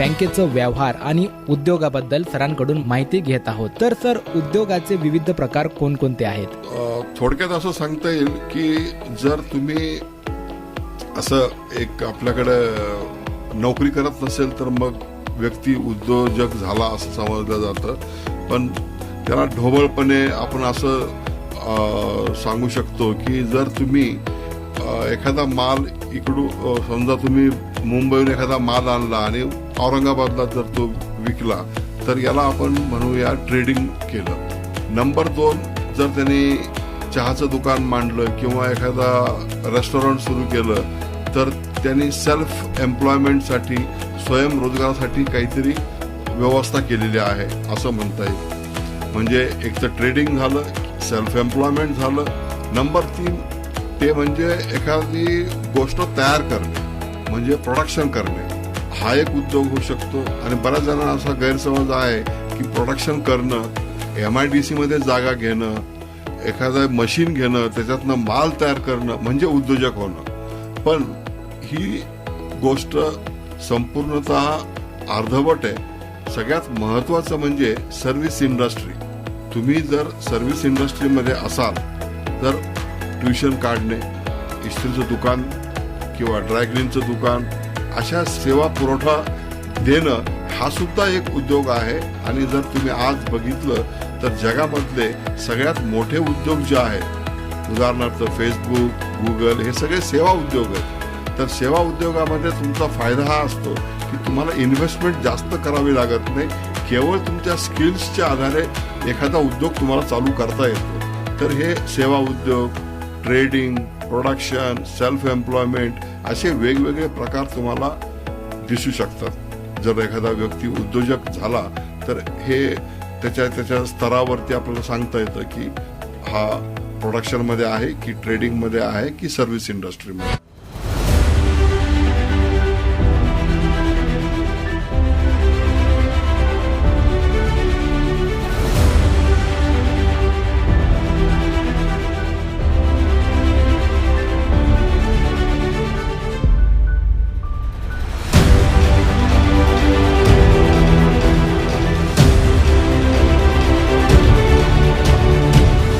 बँकेचं व्यवहार आणि उद्योगाबद्दल सरांकडून माहिती घेत आहोत. तर सर, उद्योगाचे विविध प्रकार कोणकोणते आहेत? थोडक्यात असं सांगता येईल की जर तुम्ही असं एक आपल्याकडे नोकरी करत नसेल तर मग व्यक्ती उद्योजक झाला असं समजलं जातं. पण त्याला ढोबळपणे आपण असं सांगू शकतो की जर तुम्ही एखादा माल इकडून समजा तुम्ही मुंबईहून एखादा माल आणला आणि औरंगाबादला जर तो विकला तर याला आपण म्हणूया ट्रेडिंग केलं. नंबर 2, जर त्यांनी चहाचं दुकान मांडलं किंवा एखादा रेस्टॉरंट सुरू केलं तर त्यांनी सेल्फ एम्प्लॉयमेंटसाठी, स्वयंरोजगारासाठी काहीतरी व्यवस्था केलेली आहे असं म्हणता येईल. म्हणजे एक तर ट्रेडिंग झालं, सेल्फ एम्प्लॉयमेंट झालं. नंबर 3 ते म्हणजे एखादी गोष्ट तयार करणे, म्हणजे प्रोडक्शन करणे. हा एक उद्योग होऊ शकतो. आणि बऱ्याच जणांना असा गैरसमज आहे की प्रोडक्शन करणं, MIDC मध्ये जागा घेणं, एखादं मशीन घेणं, त्याच्यातनं माल तयार करणं म्हणजे उद्योजक होणं. पण ही गोष्ट संपूर्णतः अर्धवट आहे. सगळ्यात महत्वाचं म्हणजे सर्व्हिस इंडस्ट्री. तुम्ही जर सर्व्हिस इंडस्ट्रीमध्ये असाल तर ट्युशन काढणे, इस्त्रीचं दुकान किंवा ड्रायक्लिनचं दुकान, अशा सेवा पुरवठा देणं हा सुद्धा एक उद्योग आहे. आणि जर तुम्ही आज बघितलं तर जगामधले सगळ्यात मोठे उद्योग जे आहेत, उदाहरणार्थ फेसबुक, गुगल, हे सगळे सेवा उद्योग आहेत. तर सेवा उद्योगामध्ये तुमचा फायदा हा असतो की तुम्हाला इन्व्हेस्टमेंट जास्त करावी लागत नाही. केवळ तुमच्या स्किल्सच्या आधारे एखादा उद्योग तुम्हाला चालू करता येतो. तर हे सेवा उद्योग, ट्रेडिंग, प्रोडक्शन, सेल्फ एम्प्लॉयमेंट असे वेगवेगळे प्रकार तुम्हाला दिसू शकतात. जर एखादा व्यक्ती उद्योजक झाला तर हे त्याच्या स्तरावरती आपल्याला सांगता येतं की हा प्रोडक्शनमध्ये आहे की ट्रेडिंगमध्ये आहे की सर्व्हिस इंडस्ट्रीमध्ये.